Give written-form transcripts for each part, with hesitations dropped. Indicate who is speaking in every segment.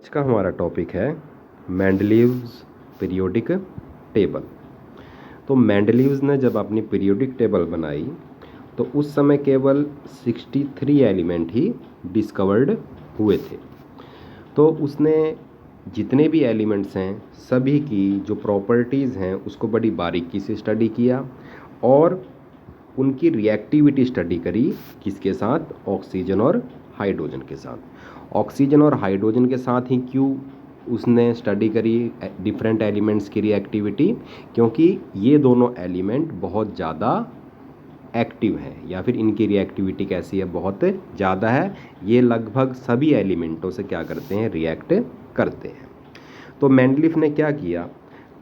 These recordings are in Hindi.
Speaker 1: आज का हमारा टॉपिक है मेंडलीव्स पीरियोडिक टेबल। तो मेंडलीव्स ने जब अपनी पीरियोडिक टेबल बनाई तो उस समय केवल 63 एलिमेंट ही डिस्कवर्ड हुए थे। तो उसने जितने भी एलिमेंट्स हैं सभी की जो प्रॉपर्टीज़ हैं उसको बड़ी बारीकी से स्टडी किया और उनकी रिएक्टिविटी स्टडी करी। किसके साथ? ऑक्सीजन और हाइड्रोजन के साथ। ऑक्सीजन और हाइड्रोजन के साथ ही क्यों उसने स्टडी करी डिफरेंट एलिमेंट्स की रिएक्टिविटी? क्योंकि ये दोनों एलिमेंट बहुत ज़्यादा एक्टिव है या फिर इनकी रिएक्टिविटी कैसी है? बहुत ज़्यादा है। ये लगभग सभी एलिमेंटों से क्या करते हैं? रिएक्ट करते हैं। तो मेंडलीफ ने क्या किया?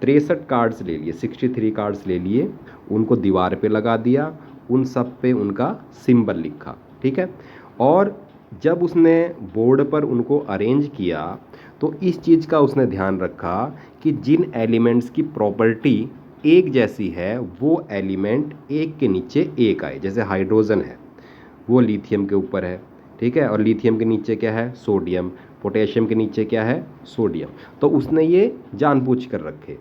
Speaker 1: 63 कार्ड्स ले लिए, 63 कार्ड्स ले लिए, उनको दीवार पे लगा दिया, उन सब पे उनका सिंबल लिखा। ठीक है। और जब उसने बोर्ड पर उनको अरेंज किया तो इस चीज़ का उसने ध्यान रखा कि जिन एलिमेंट्स की प्रॉपर्टी एक जैसी है वो एलिमेंट एक के नीचे एक आए। जैसे हाइड्रोजन है वो लिथियम के ऊपर है, ठीक है, और लिथियम के नीचे क्या है? सोडियम। पोटेशियम के नीचे क्या है? सोडियम। तो उसने ये जानबूझ कर रखे।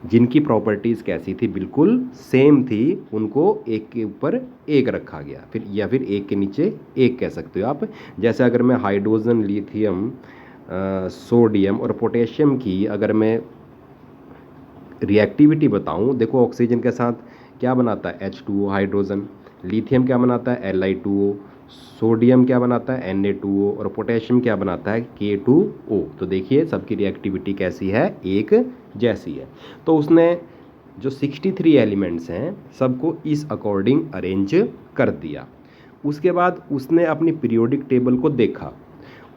Speaker 1: जिनकी प्रॉपर्टीज़ कैसी थी? बिल्कुल सेम थी, उनको एक के ऊपर एक रखा गया। फिर या फिर एक के नीचे एक कह सकते हो आप। जैसे अगर मैं हाइड्रोजन, लिथियम, सोडियम और पोटेशियम की अगर मैं रिएक्टिविटी बताऊं, देखो ऑक्सीजन के साथ क्या बनाता है? H2O hydrogen. लिथियम क्या बनाता है? Li2O। सोडियम क्या बनाता है? Na2O। और पोटेशियम क्या बनाता है? K2O। तो देखिए सबकी रिएक्टिविटी कैसी है? एक जैसी है। तो उसने जो 63 एलिमेंट्स हैं सबको इस अकॉर्डिंग अरेंज कर दिया। उसके बाद उसने अपनी पीरियोडिक टेबल को देखा।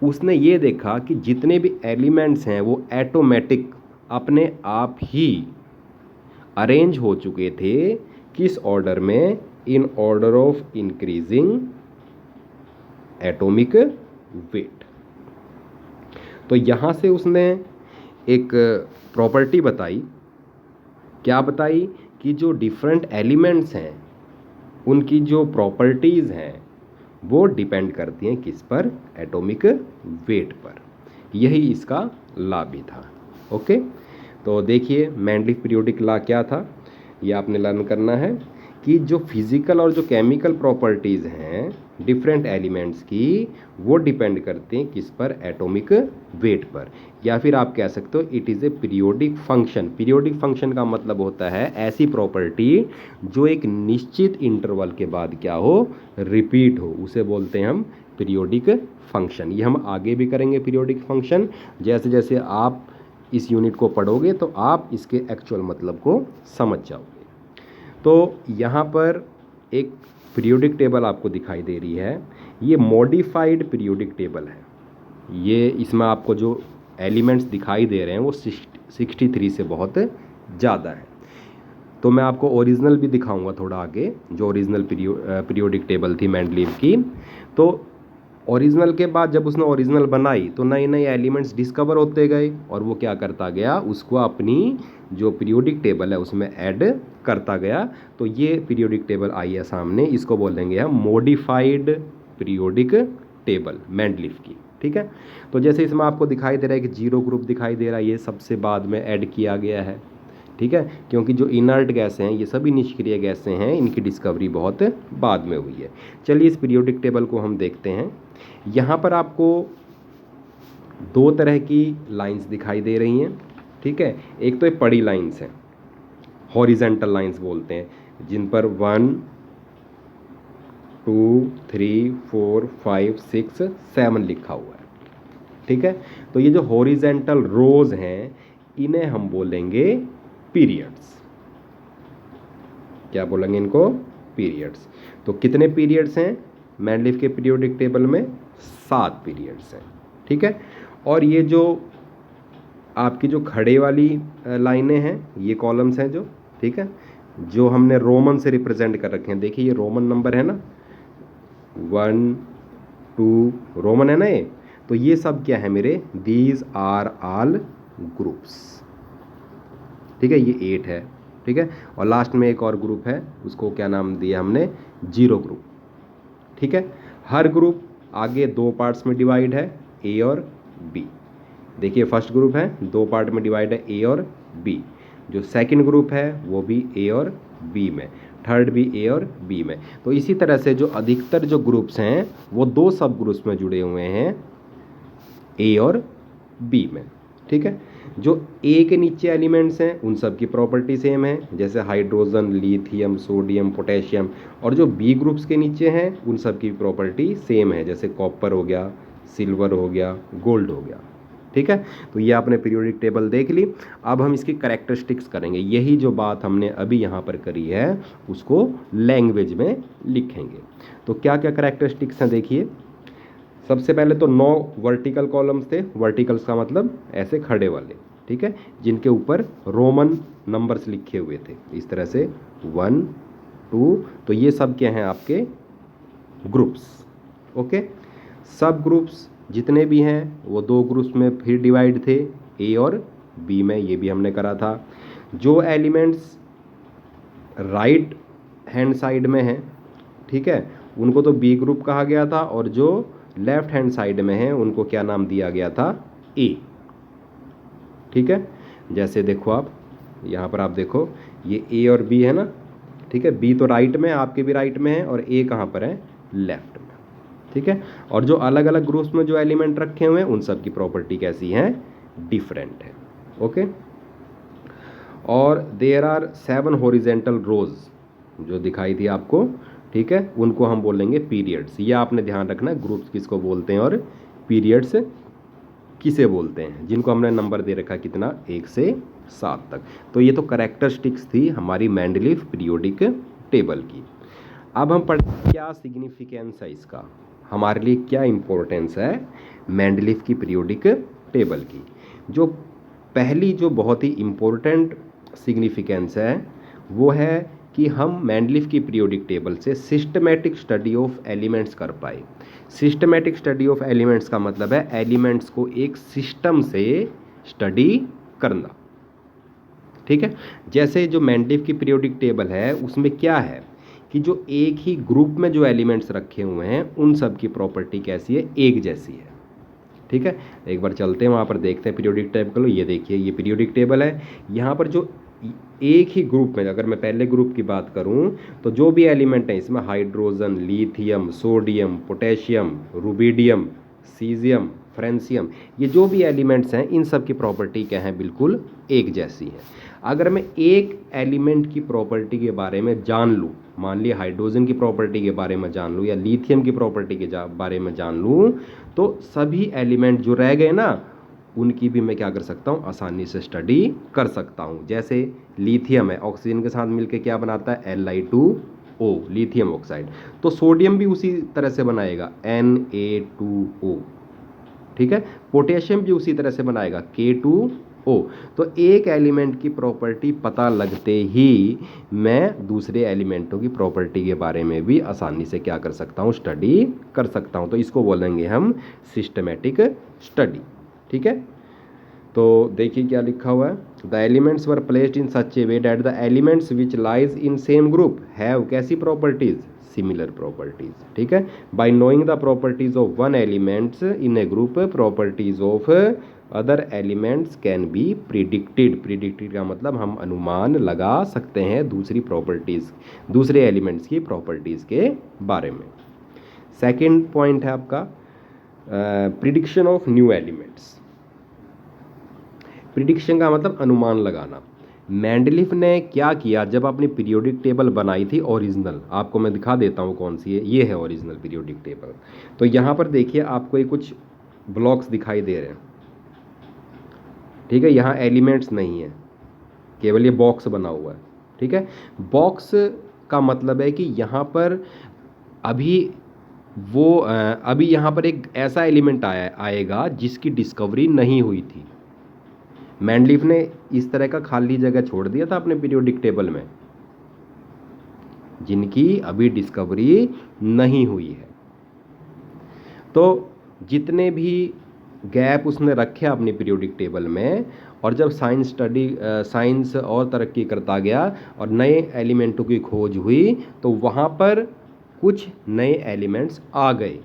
Speaker 1: उसने ये देखा कि जितने भी एलिमेंट्स हैं वो ऐटोमेटिक अपने आप ही अरेंज हो चुके थे। किस ऑर्डर में? In order of increasing atomic weight. तो यहाँ से उसने एक प्रॉपर्टी बताई। क्या बताई? कि जो डिफरेंट एलिमेंट्स हैं उनकी जो प्रॉपर्टीज़ हैं वो डिपेंड करती हैं किस पर? एटॉमिक वेट पर। यही इसका लॉ भी था। ओके। तो देखिए मेंडलीफ पीरियोडिक लॉ क्या था ये आपने लर्न करना है कि जो फिजिकल और जो केमिकल प्रॉपर्टीज़ हैं डिफरेंट एलिमेंट्स की वो डिपेंड करते हैं किस पर? एटॉमिक वेट पर। या फिर आप कह सकते हो it is a periodic function. Periodic function का मतलब होता है ऐसी प्रॉपर्टी जो एक निश्चित इंटरवल के बाद क्या हो? रिपीट हो, उसे बोलते हैं हम पीरियोडिक फंक्शन। ये हम आगे भी करेंगे पीरियोडिक फंक्शन। जैसे जैसे आप इस यूनिट को पढ़ोगे तो आप इसके एक्चुअल मतलब को समझ जाओगे। तो यहाँ पर एक पीरियोडिक टेबल आपको दिखाई दे रही है। ये मॉडिफाइड पीरियोडिक टेबल है। ये इसमें आपको जो एलिमेंट्स दिखाई दे रहे हैं वो 63 से बहुत ज़्यादा है। तो मैं आपको ओरिजिनल भी दिखाऊंगा थोड़ा आगे, जो ओरिजिनल पीरियोडिक टेबल थी मेंडलीव की। तो ओरिजिनल के बाद जब उसने ओरिजिनल बनाई तो नए नए एलिमेंट्स डिस्कवर होते गए और वो क्या करता गया? उसको अपनी जो पीरियोडिक टेबल है उसमें ऐड करता गया। तो ये पीरियोडिक टेबल आई है सामने, इसको बोलेंगे हम मॉडिफाइड पीरियोडिक टेबल मेंडलीव की। ठीक है। तो जैसे इसमें आपको दिखाई दे रहा है कि जीरो ग्रुप दिखाई दे रहा है, ये सबसे बाद में ऐड किया गया है। ठीक है। क्योंकि जो इनर्ट गैसें हैं ये सभी निष्क्रिय गैसें हैं, इनकी डिस्कवरी बहुत बाद में हुई है। चलिए इस पीरियोडिक टेबल को हम देखते हैं। यहाँ पर आपको दो तरह की लाइंस दिखाई दे रही हैं। ठीक है। एक तो ये पड़ी लाइंस हैं, हॉरिजेंटल लाइंस बोलते हैं, जिन पर 1 2 3 4 5 6 7 लिखा हुआ है। ठीक है। तो ये जो हॉरिजेंटल रोज हैं इन्हें हम बोलेंगे पीरियड्स। क्या बोलेंगे इनको? पीरियड्स। तो कितने पीरियड्स हैं मेंडलीव के पीरियोडिक टेबल में? 7 पीरियड्स हैं। ठीक है। और ये जो आपकी जो खड़े वाली लाइनें हैं ये कॉलम्स हैं जो, ठीक है, जो हमने रोमन से रिप्रेजेंट कर रखे हैं। देखिए ये रोमन नंबर है ना, 1 2 रोमन है ना ये। तो ये सब क्या है मेरे? These are all groups. ठीक है। ये 8 है। ठीक है। और लास्ट में एक और ग्रुप है, उसको क्या नाम दिया हमने? Zero group. ठीक है। हर ग्रुप आगे 2 पार्ट्स में डिवाइड है, ए और बी। देखिए फर्स्ट ग्रुप है, दो पार्ट में डिवाइड है, ए और बी। जो सेकंड ग्रुप है वो भी ए और बी में, थर्ड भी ए और बी में। तो इसी तरह से जो अधिकतर जो ग्रुप्स हैं वो दो सब ग्रुप्स में जुड़े हुए हैं, ए और बी में। ठीक है, जो ए के नीचे एलिमेंट्स हैं उन सब की प्रॉपर्टी सेम है, जैसे हाइड्रोजन, लिथियम, सोडियम, पोटेशियम। और जो बी ग्रुप्स के नीचे हैं उन सब की प्रॉपर्टी सेम है, जैसे कॉपर हो गया, सिल्वर हो गया, गोल्ड हो गया। ठीक है, तो ये आपने पीरियोडिक टेबल देख ली। अब हम इसकी कैरेक्टरिस्टिक्स करेंगे, यही जो बात हमने अभी यहाँ पर करी है उसको लैंग्वेज में लिखेंगे। तो क्या क्या कैरेक्टरिस्टिक्स हैं देखिए। सबसे पहले तो 9 वर्टिकल कॉलम्स थे, वर्टिकल्स का मतलब ऐसे खड़े वाले, ठीक है, जिनके ऊपर रोमन नंबर्स लिखे हुए थे इस तरह से 1 2। तो ये सब क्या हैं आपके ग्रुप्स। ओके, सब ग्रुप्स जितने भी हैं वो दो ग्रुप्स में फिर डिवाइड थे, ए और बी में, ये भी हमने करा था। जो एलिमेंट्स राइट हैंड साइड में हैं, ठीक है, उनको तो बी ग्रुप कहा गया था, और जो लेफ्ट हैंड साइड में है उनको क्या नाम दिया गया था, ए। ठीक है, जैसे देखो आप यहाँ पर, आप देखो ये ए और बी है ना, ठीक है, बी तो राइट में, आपके भी राइट में है, और ए कहाँ पर है, लेफ्ट में। ठीक है, और जो अलग अलग ग्रुप्स में जो एलिमेंट रखे हुए हैं उन सब की प्रॉपर्टी कैसी है, डिफरेंट है। ओके, और देयर आर 7 हॉरिजेंटल रोज जो दिखाई थी आपको, ठीक है, उनको हम बोलेंगे पीरियड्स। ये आपने ध्यान रखना है, ग्रुप्स किसको बोलते हैं और पीरियड्स किसे बोलते हैं, जिनको हमने नंबर दे रखा कितना, 1 से 7 तक। तो ये तो कैरेक्टरिस्टिक्स थी हमारी मेंडलीफ पीरियोडिक टेबल की। अब हम पढ़ते क्या सिग्निफिकेंस है इसका, हमारे लिए क्या इंपॉर्टेंस है मेंडलीफ की पीरियोडिक टेबल की। जो पहली जो बहुत ही इम्पोर्टेंट सिग्निफिकेंस है वो है कि हम मेंडलीफ की पीरियोडिक टेबल से सिस्टमैटिक स्टडी ऑफ एलिमेंट्स कर पाए। सिस्टमैटिक स्टडी ऑफ एलिमेंट्स का मतलब है एलिमेंट्स को एक सिस्टम से स्टडी करना। ठीक है, जैसे जो मेंडलीफ की पीरियोडिक टेबल है उसमें क्या है कि जो एक ही ग्रुप में जो एलिमेंट्स रखे हुए हैं उन सब की प्रॉपर्टी कैसी है, एक जैसी है। ठीक है, एक बार चलते हैं वहाँ पर देखते हैं पीरियोडिक टेबल। ये देखिए ये पीरियोडिक टेबल है, यहाँ पर जो एक ही ग्रुप में, अगर मैं पहले ग्रुप की बात करूं तो जो भी एलिमेंट है इसमें hydrogen, lithium, sodium, potassium, rubidium, caesium, francium, ये जो भी एलिमेंट्स हैं इन सब की प्रॉपर्टी क्या है, बिल्कुल एक जैसी है। अगर मैं एक एलिमेंट की प्रॉपर्टी के बारे में जान लूँ, मान लिया हाइड्रोजन की प्रॉपर्टी के बारे में जान लूँ या लिथियम की प्रॉपर्टी के बारे में जान लूँ, तो सभी एलिमेंट जो रह गए ना उनकी भी मैं क्या कर सकता हूँ, आसानी से स्टडी कर सकता हूँ। जैसे लिथियम है, ऑक्सीजन के साथ मिलकर क्या बनाता है, Li2O, लिथियम ऑक्साइड। तो सोडियम भी उसी तरह से बनाएगा, Na2O। ठीक है, पोटेशियम भी उसी तरह से बनाएगा, K2O। तो एक एलिमेंट की प्रॉपर्टी पता लगते ही मैं दूसरे एलिमेंटों की प्रॉपर्टी के बारे में भी आसानी से क्या कर सकता हूँ, स्टडी कर सकता हूँ। तो इसको बोलेंगे हम सिस्टमैटिक स्टडी। ठीक है, तो देखिए क्या लिखा हुआ है, the elements were placed in such A way that the elements which lies in same group have कैसी प्रॉपर्टीज, सिमिलर प्रॉपर्टीज। ठीक है, bye knowing the properties of one elements in A group, properties of other elements can be predicted. Predicted का मतलब हम अनुमान लगा सकते हैं दूसरी प्रॉपर्टीज, दूसरे एलिमेंट्स की प्रॉपर्टीज के बारे में। सेकेंड पॉइंट है आपका prediction of new elements. Prediction का मतलब अनुमान लगाना। मेंडलीफ ने क्या किया, जब अपनी पीरियोडिक टेबल बनाई थी ओरिजिनल, आपको मैं दिखा देता हूँ कौन सी है, ये है ओरिजिनल पीरियोडिक टेबल। तो यहाँ पर देखिए आपको ये कुछ ब्लॉक्स दिखाई दे रहे हैं, ठीक है, यहाँ एलिमेंट्स नहीं है, केवल ये बॉक्स बना हुआ है। ठीक है, बॉक्स का मतलब है कि यहाँ पर अभी यहाँ पर एक ऐसा एलिमेंट आएगा जिसकी डिस्कवरी नहीं हुई थी। मेंडलीफ ने इस तरह का खाली जगह छोड़ दिया था अपने पीरियोडिक टेबल में, जिनकी अभी डिस्कवरी नहीं हुई है। तो जितने भी गैप उसने रखे अपनी पीरियोडिक टेबल में, और जब साइंस और तरक्की करता गया और नए एलिमेंटों की खोज हुई तो वहाँ पर कुछ नए एलिमेंट्स आ गए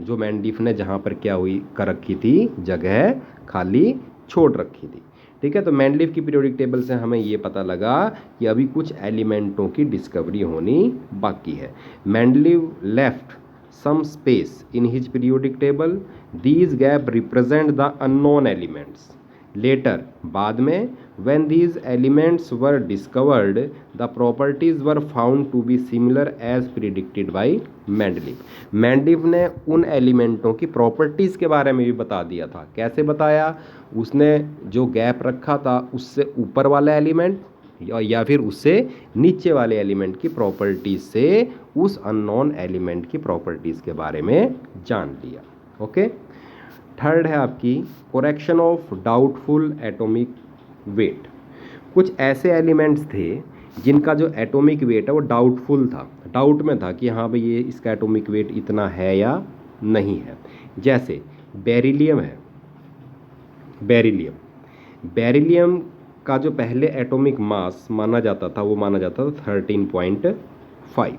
Speaker 1: जो मैंडलीफ ने जहाँ पर क्या हुई कर रखी थी, जगह खाली छोड़ रखी थी। ठीक है, तो मैंडलीफ की पीरियोडिक टेबल से हमें ये पता लगा कि अभी कुछ एलिमेंटों की डिस्कवरी होनी बाकी है। Mendeleev left some space in his periodic table. These gap represent the unknown elements. Later, बाद में, when these elements were discovered, the properties were found to be similar as predicted by Mendeleev. Mendeleev ने उन एलिमेंटों की प्रॉपर्टीज़ के बारे में भी बता दिया था। कैसे बताया? उसने जो गैप रखा था उससे ऊपर वाला एलिमेंट या फिर उससे नीचे वाले एलिमेंट की प्रॉपर्टीज से उस अननोन एलिमेंट की प्रॉपर्टीज के बारे में जान लिया। ओके, थर्ड है आपकी correction of doubtful atomic weight. कुछ ऐसे एलिमेंट्स थे जिनका जो एटॉमिक वेट है वो डाउटफुल था, डाउट में था कि हाँ भाई ये इसका एटॉमिक वेट इतना है या नहीं है। जैसे बेरिलियम है। बेरिलियम का जो पहले एटॉमिक मास माना जाता था वो माना जाता था 13.5।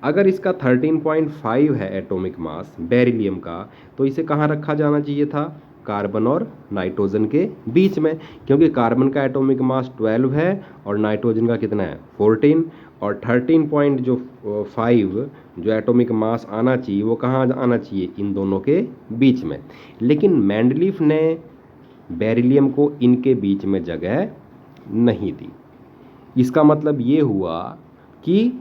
Speaker 1: अगर इसका 13.5 है एटॉमिक मास बेरिलियम का, तो इसे कहाँ रखा जाना चाहिए था? कार्बन और नाइट्रोजन के बीच में, क्योंकि कार्बन का एटॉमिक मास 12 है और नाइट्रोजन का कितना है? 14। और 13.5 जो एटॉमिक मास आना चाहिए वो कहाँ आना चाहिए? इन दोनों के बीच में। लेकिन मैंडलीफ ने बेरिलियम को इनके बीच में जगह नहीं दी। इसका मतलब ये हुआ कि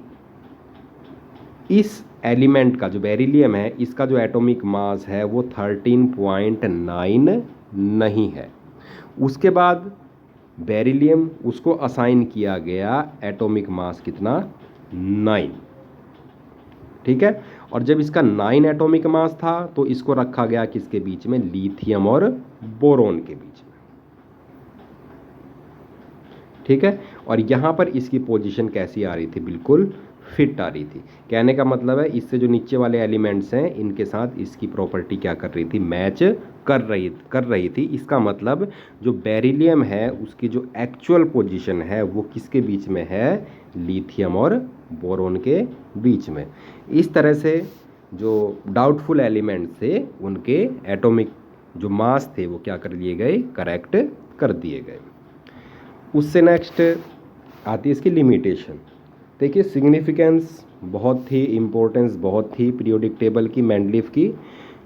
Speaker 1: इस एलिमेंट का जो बेरिलियम है इसका जो एटॉमिक मास है वो 13.9 नहीं है। उसके बाद बेरिलियम उसको असाइन किया गया एटॉमिक मास कितना? 9। ठीक है, और जब इसका 9 एटॉमिक मास था तो इसको रखा गया किसके बीच में? लिथियम और बोरोन के बीच में। ठीक है, और यहाँ पर इसकी पोजीशन कैसी आ रही थी? बिल्कुल फिट आ रही थी। कहने का मतलब है इससे जो नीचे वाले एलिमेंट्स हैं इनके साथ इसकी प्रॉपर्टी क्या कर रही थी? मैच कर रही थी। इसका मतलब जो बेरिलियम है उसकी जो एक्चुअल पोजीशन है वो किसके बीच में है? लिथियम और बोरोन के बीच में। इस तरह से जो डाउटफुल एलिमेंट्स थे उनके एटॉमिक जो मास थे वो क्या कर लिए गए? करेक्ट कर दिए गए। उससे नेक्स्ट आती है इसकी लिमिटेशन। देखिए, सिग्निफिकेंस बहुत थी, इम्पोर्टेंस बहुत थी पीरियोडिक टेबल की, मैंडलीफ की,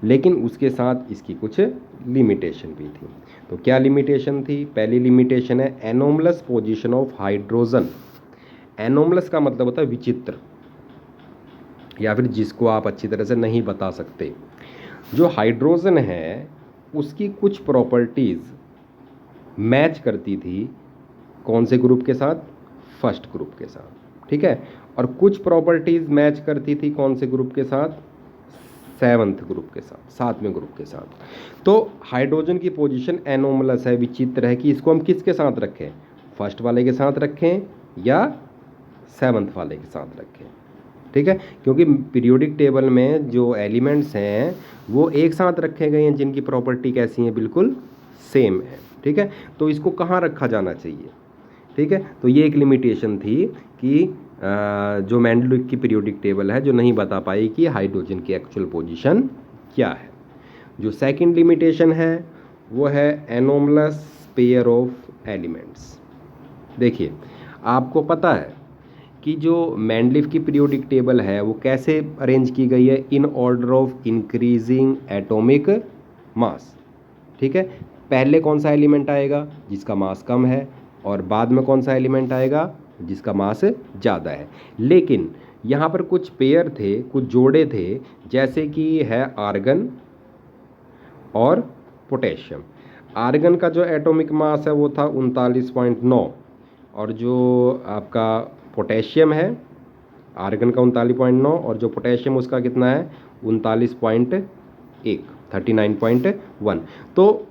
Speaker 1: लेकिन उसके साथ इसकी कुछ लिमिटेशन भी थी। तो क्या लिमिटेशन थी? पहली लिमिटेशन है anomalous position of hydrogen. Anomalous का मतलब होता है विचित्र, या फिर जिसको आप अच्छी तरह से नहीं बता सकते। जो हाइड्रोजन है उसकी कुछ प्रॉपर्टीज़ मैच करती थी कौन से ग्रुप के साथ? फर्स्ट ग्रुप के साथ। ठीक है, और कुछ प्रॉपर्टीज़ मैच करती थी कौन से ग्रुप के साथ? 7th ग्रुप के साथ, 7वें ग्रुप के साथ। तो हाइड्रोजन की पोजीशन एनोमलस है, विचित्र है कि इसको हम किसके साथ रखें? फर्स्ट वाले के साथ रखें या 7th वाले के साथ रखें? ठीक है, क्योंकि पीरियोडिक टेबल में जो एलिमेंट्स हैं वो एक साथ रखे गए हैं जिनकी प्रॉपर्टी कैसी है? बिल्कुल सेम है। ठीक है, तो इसको कहाँ रखा जाना चाहिए? ठीक है, तो ये एक लिमिटेशन थी कि जो मैंडलीफ की पीरियोडिक टेबल है जो नहीं बता पाई कि हाइड्रोजन की एक्चुअल पोजीशन क्या है। जो सेकंड लिमिटेशन है वो है एनोमलस पेयर ऑफ एलिमेंट्स। देखिए, आपको पता है कि जो मैंडलीफ की पीरियोडिक टेबल है वो कैसे अरेंज की गई है? In order of increasing atomic mass. ठीक है, पहले कौन सा एलिमेंट आएगा? जिसका मास कम है, और बाद में कौन सा एलिमेंट आएगा? जिसका मास ज़्यादा है। लेकिन यहाँ पर कुछ पेयर थे, कुछ जोड़े थे, जैसे कि है आर्गन और पोटेशियम। आर्गन का जो एटॉमिक मास है वो था 39.9, और जो आपका पोटेशियम है आर्गन का 39.9 और जो पोटेशियम उसका कितना है? 39.1, 39.1। तो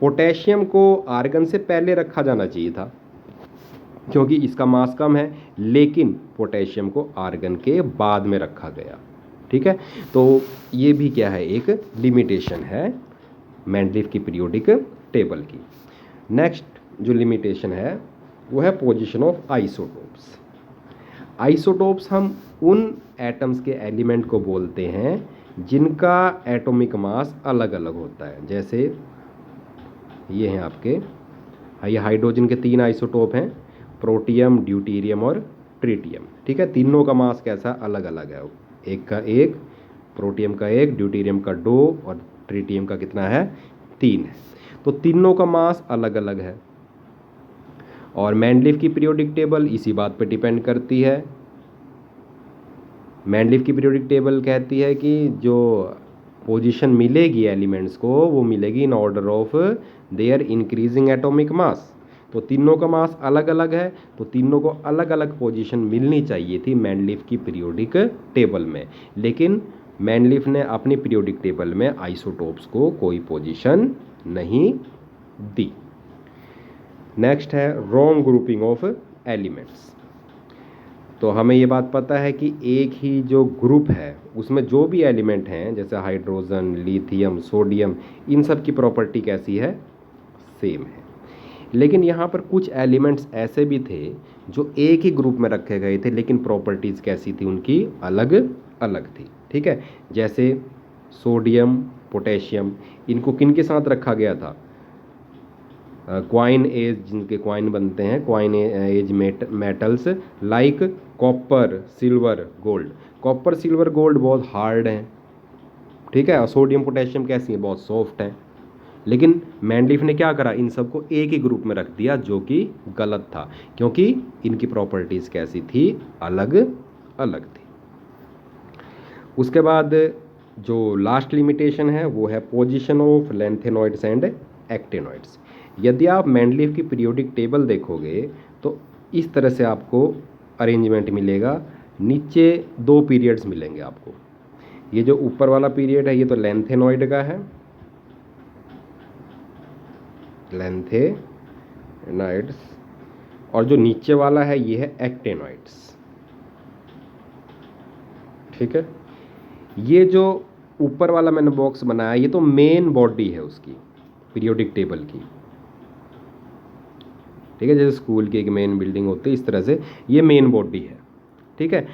Speaker 1: पोटेशियम को आर्गन से पहले रखा जाना चाहिए था क्योंकि इसका मास कम है, लेकिन पोटेशियम को आर्गन के बाद में रखा गया। ठीक है, तो ये भी क्या है? एक लिमिटेशन है मैंडलीफ की पीरियोडिक टेबल की। नेक्स्ट जो लिमिटेशन है वो है पोजीशन ऑफ आइसोटोप्स। आइसोटोप्स हम उन एटम्स के एलिमेंट को बोलते हैं जिनका एटॉमिक मास अलग अलग होता है। जैसे ये हैं आपके, ये हाइड्रोजन के 3 आइसोटोप हैं, प्रोटियम, ड्यूटेरियम और ट्रिटियम। ठीक है, तीनों का मास कैसा अलग अलग है, एक का 1, प्रोटियम का 1, ड्यूटेरियम का 2 और ट्रिटियम का कितना है, 3 है। तो तीनों का मास अलग अलग है। और मैंडलीफ की पीरियोडिक टेबल इसी बात पे डिपेंड करती है। मैंडलीफ की पीरियोडिक टेबल कहती है कि जो पोजीशन मिलेगी एलिमेंट्स को, वो मिलेगी in order of their increasing atomic mass. तो तीनों का मास अलग अलग है, तो तीनों को अलग अलग पोजीशन मिलनी चाहिए थी मैंडलीफ की पीरियोडिक टेबल में, लेकिन मैंडलीफ ने अपनी पीरियोडिक टेबल में आइसोटोप्स को कोई पोजीशन नहीं दी। नेक्स्ट है रॉन्ग ग्रुपिंग ऑफ एलिमेंट्स। तो हमें ये बात पता है कि एक ही जो ग्रुप है उसमें जो भी एलिमेंट हैं, जैसे हाइड्रोजन, लिथियम, सोडियम, इन सब की प्रॉपर्टी कैसी है, सेम है। लेकिन यहाँ पर कुछ एलिमेंट्स ऐसे भी थे जो एक ही ग्रुप में रखे गए थे, लेकिन प्रॉपर्टीज़ कैसी थी उनकी, अलग अलग थी। ठीक है, जैसे सोडियम, पोटेशियम, इनको किन के साथ रखा गया था, क्वाइन एज, जिनके क्वाइन बनते हैं, coin as metals like copper, silver, gold. Copper, silver, gold बहुत हार्ड हैं, ठीक है, और सोडियम, पोटेशियम कैसी हैं, बहुत सॉफ्ट हैं। लेकिन मैंडलीफ ने क्या करा, इन सबको एक ही ग्रुप में रख दिया, जो कि गलत था, क्योंकि इनकी प्रॉपर्टीज़ कैसी थी, अलग अलग थी। उसके बाद जो लास्ट लिमिटेशन है वो है position of lanthanoids and actinoids. यदि आप मैंडलीफ की पीरियोडिक टेबल देखोगे तो इस तरह से आपको अरेंजमेंट मिलेगा। नीचे 2 पीरियड्स मिलेंगे आपको। ये जो ऊपर वाला पीरियड है ये तो लैंथेनॉइड का है, लैंथेनॉइड्स, और जो नीचे वाला है ये है एक्टेनॉइड्स। ठीक है, ये जो ऊपर वाला मैंने बॉक्स बनाया ये तो मेन बॉडी है उसकी, पीरियोडिक टेबल की। ठीक है, जैसे स्कूल की एक मेन बिल्डिंग होती है, इस तरह से ये मेन बॉडी है। ठीक है,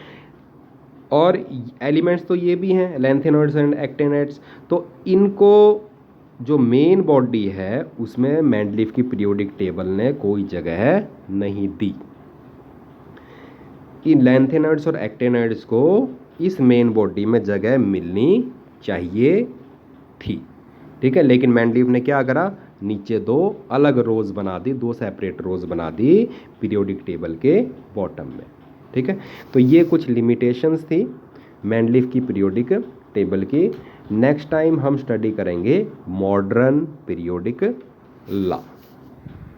Speaker 1: और एलिमेंट्स तो ये भी हैं, लैंथेनॉइड्स एंड एक्टेनॉइड्स। तो इनको जो मेन बॉडी है उसमें मैंडलीफ की पीरियोडिक टेबल ने कोई जगह नहीं दी। इन लैंथेनॉइड्स और एक्टेनॉइड्स को इस मेन बॉडी में जगह मिलनी चाहिए थी। ठीक है, लेकिन मैंडलीफ ने क्या करा, नीचे 2 अलग रोज बना दी, 2 सेपरेट रोज बना दी पीरियोडिक टेबल के बॉटम में। ठीक है, तो ये कुछ लिमिटेशंस थी मैंडलीफ की पीरियोडिक टेबल की। नेक्स्ट टाइम हम स्टडी करेंगे मॉडर्न पीरियोडिक लॉ।